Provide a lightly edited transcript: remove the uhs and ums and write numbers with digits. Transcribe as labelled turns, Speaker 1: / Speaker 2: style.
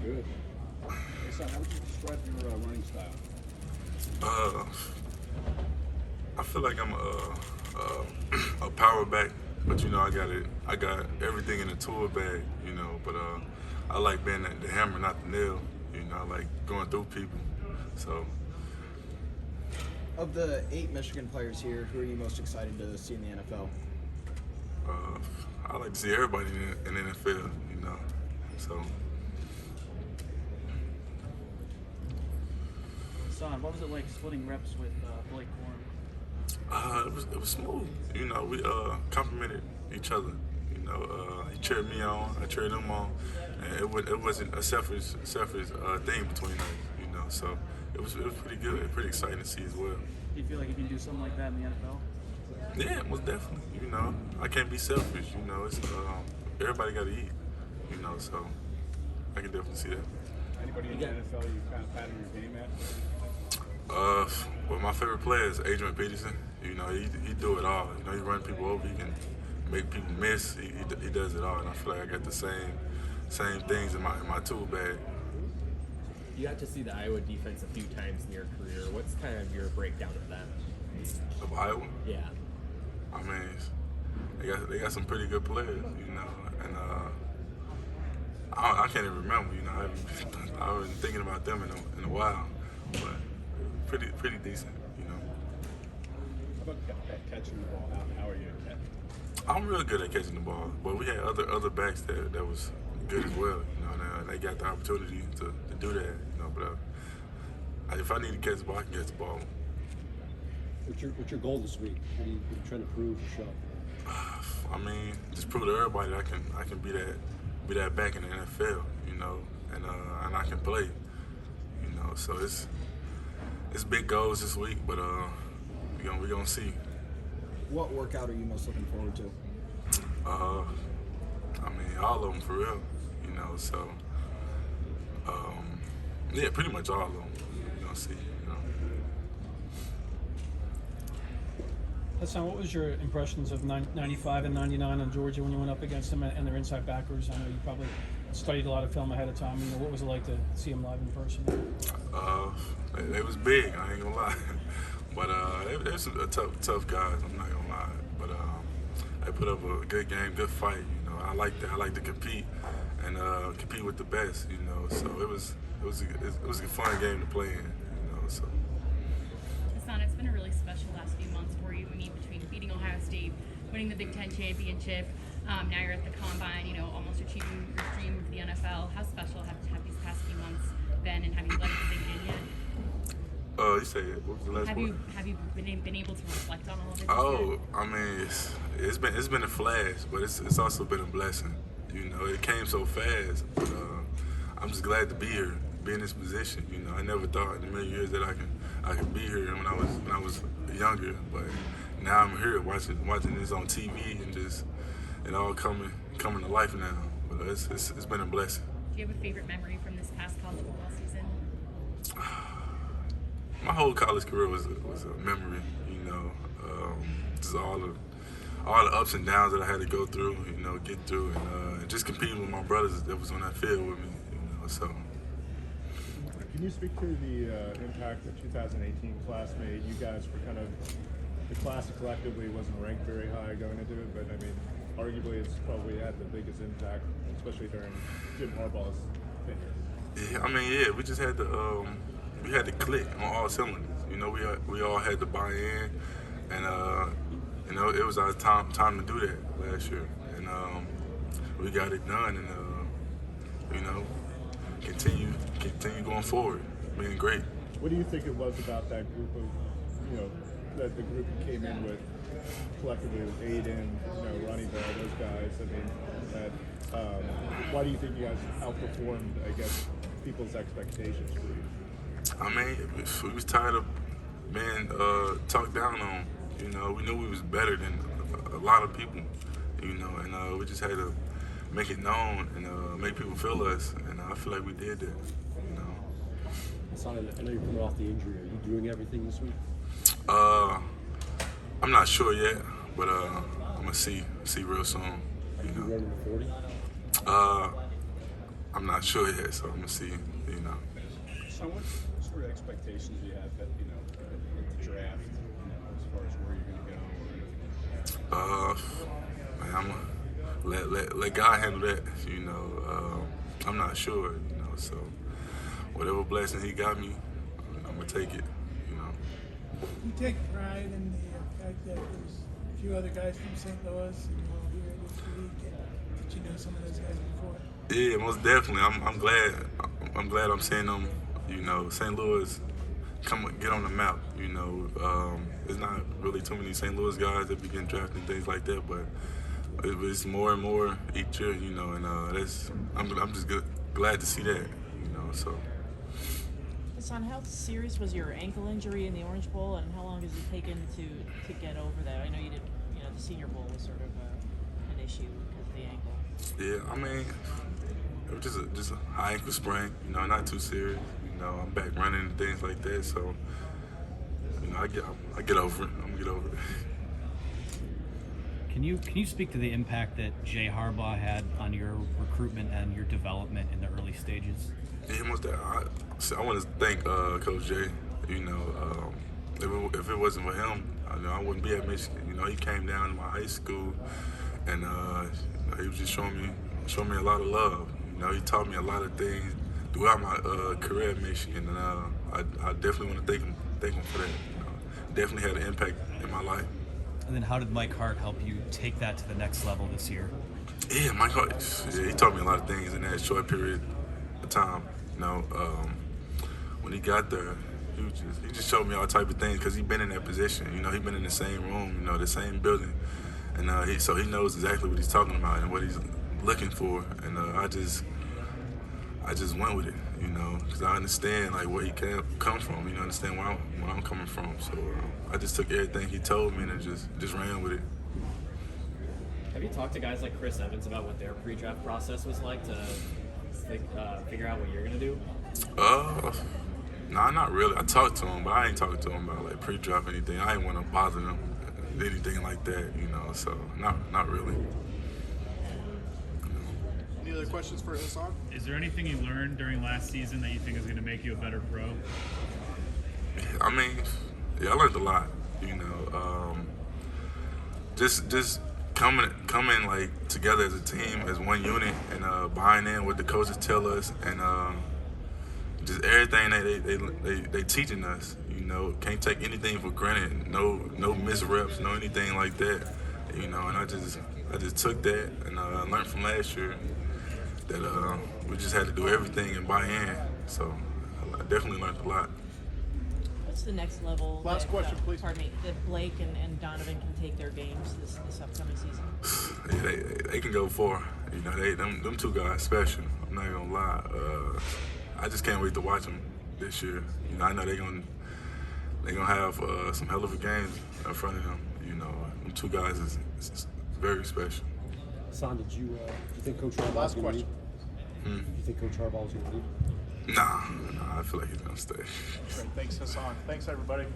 Speaker 1: Good. Hey, son, how would you describe your running style?
Speaker 2: I feel like I'm a power back, but I got everything in the tool bag, But I like being the hammer, not the nail. I like going through people. So.
Speaker 3: Of the 8 Michigan players here, who are you most excited to see in the NFL?
Speaker 2: I like to see everybody in the NFL, So.
Speaker 4: Son, what was it like splitting reps with Blake Corum?
Speaker 2: It was smooth. We complimented each other. He cheered me on, I cheered him on, and it wasn't a selfish thing between us. So it was pretty good, pretty exciting to see as well.
Speaker 4: Do you feel like you can do something like that in the NFL?
Speaker 2: Yeah, most definitely. I can't be selfish. It's everybody got to eat. So I can definitely see that.
Speaker 1: Anybody in the NFL you kind of pattern your game at?
Speaker 2: Well, my favorite player is Adrian Peterson. He do it all. He run people over. He can make people miss. He does it all, and I feel like I got the same things in my tool bag.
Speaker 5: You got to see the Iowa defense a few times in your career. What's kind of your breakdown of them?
Speaker 2: Of Iowa?
Speaker 5: Yeah.
Speaker 2: I mean, they got some pretty good players, and I can't even remember. I haven't been thinking about them in a while, but pretty decent.
Speaker 1: How about catching the ball? How are you at catching?
Speaker 2: I'm real good at catching the ball, but we had other backs that was good as well. And they got the opportunity to do that. But if I need to catch the ball, I can catch the ball.
Speaker 6: What's your goal this week? What are you trying to prove or show?
Speaker 2: I mean, just prove to everybody that I can be that back in the NFL, and I can play, So it's big goals this week, but we're gonna see.
Speaker 3: What workout are you most looking forward to?
Speaker 2: I mean, all of them for real, So yeah, pretty much all of them. We're gonna see.
Speaker 7: Hassan, what was your impressions of 95 and 99 on Georgia when you went up against them and their inside backers? I know you probably studied a lot of film ahead of time. What was it like to see them live in person?
Speaker 2: It was big, I ain't gonna lie. But they're some tough guys, I'm not gonna lie. But they put up a good game, good fight. I like that. I like to compete and compete with the best. So it was a fun game to play in. So.
Speaker 8: Hassan, it's been a really special last few months for you. Between beating Ohio State, winning the Big Ten championship, now you're at the Combine. Almost achieving your dream of the NFL. How special have these past few months been, and have you let it sink in yet?
Speaker 2: You say what was the last one?
Speaker 8: Have you been able to reflect on all of it?
Speaker 2: Oh, I mean, it's been a flash, but it's also been a blessing. It came so fast, but I'm just glad to be here, be in this position. I never thought in a million years that I could be here when I was younger, but now I'm here watching this on TV and just it all coming to life now. But it's been a blessing.
Speaker 8: Do you have a favorite memory from this past college football season?
Speaker 2: My whole college career was a memory, just all the ups and downs that I had to go through, get through, and just competing with my brothers that was on that field with me, So.
Speaker 9: Can you speak to the impact the 2018 class made? You guys were kind of, the class collectively wasn't ranked very high going into it, but I mean, arguably it's probably had the biggest impact, especially during Jim Harbaugh's tenure.
Speaker 2: Yeah, I mean, we just had to we had to click on all cylinders. We all had to buy in, and it was our time to do that last year, and we got it done, and continue going forward, being great.
Speaker 9: What do you think it was about that group of, that the group you came in with collectively with Aiden, Ronnie Bell, those guys? I mean, that why do you think you guys outperformed, I guess, people's expectations for you?
Speaker 2: I mean, we was tired of being talked down on. We knew we was better than a lot of people, and we just had to make it known and make people feel us, and I feel like we did that.
Speaker 6: Hassan, I know you're coming off the injury. Are you doing everything this week?
Speaker 2: I'm not sure yet, but I'm gonna see real soon.
Speaker 6: Are you running the 40?
Speaker 2: I'm not sure yet, so I'm gonna see. You know.
Speaker 1: So what sort of expectations do you have at at the draft? As far as where you're going to go or anything like that?
Speaker 2: Man, I'm gonna let God handle that. You know, I'm not sure. You know, so whatever blessing He got me, I'm gonna take it. You know.
Speaker 10: You take pride in the fact that there's a few other guys from St. Louis and here this week, and that you know some of those guys before.
Speaker 2: Yeah, most definitely. I'm glad. I'm glad I'm seeing them. You know, St. Louis get on the map. You know, there's not really too many St. Louis guys that be getting drafted and things like that, but it's more and more each year. You know, and I'm just glad to see that. You know, so.
Speaker 11: Hassan, how serious was your ankle injury in the Orange Bowl, and how long has it taken to get over that? I know you did. You know, the Senior Bowl was sort of an issue because of the ankle.
Speaker 2: Yeah, I mean, it was just a high ankle sprain. You know, not too serious. You know, I'm back running and things like that. So, you know, I get over it. I'm gonna get over it.
Speaker 12: Can you speak to the impact that Jay Harbaugh had on your recruitment and your development in the early stages?
Speaker 2: Yeah, I want to thank Coach Jay. You know, if it wasn't for him, I wouldn't be at Michigan. You know, he came down to my high school, and he was just showing me a lot of love. You know, he taught me a lot of things throughout my career at Michigan, and I definitely want to thank him for that. You know, definitely had an impact in my life.
Speaker 12: And then how did Mike Hart help you take that to the next level this year?
Speaker 2: Yeah, Mike Hart. Yeah, he taught me a lot of things in that short period of time. You know, when he got there, he just showed me all type of things because he's been in that position. You know, he's been in the same room, you know, the same building, and so he knows exactly what he's talking about and what he's looking for. And I just went with it, you know, because I understand like where he comes from. You know, understand where I'm coming from. So I just took everything he told me and just ran with it.
Speaker 5: Have you talked to guys like Chris Evans about what their pre-draft process was like to figure out what you're gonna do?
Speaker 2: Nah, not really. I talked to him, but I ain't talking to him about like pre-draft or anything. I ain't want to bother him, anything like that, you know. So not really.
Speaker 13: Any other questions for Hassan?
Speaker 14: Is there anything you learned during last season that you think is going to make you a better pro?
Speaker 2: I mean, yeah, I learned a lot. You know, just coming like together as a team, as one unit, and buying in what the coaches tell us, and just everything that they teaching us. You know, can't take anything for granted. No misreps, no anything like that. You know, and I just took that and learned from last year that we just had to do everything and buy in. So I definitely learned a lot.
Speaker 11: What's the next level?
Speaker 13: Last question, please.
Speaker 11: Pardon me. That Blake and Donovan can take their games this upcoming season.
Speaker 2: Yeah, they can go far. You know, them two guys special. I'm not gonna lie. I just can't wait to watch them this year. You know, I know they're gonna have some hell of a games in front of them. You know, them two guys is very special.
Speaker 6: Hassan, did you think Coach Harbaugh was going to leave? Do you think Coach Harbaugh was going to leave?
Speaker 2: Nah, I feel like he's gonna stay.
Speaker 13: Great. Thanks, Hassan. Thanks, everybody.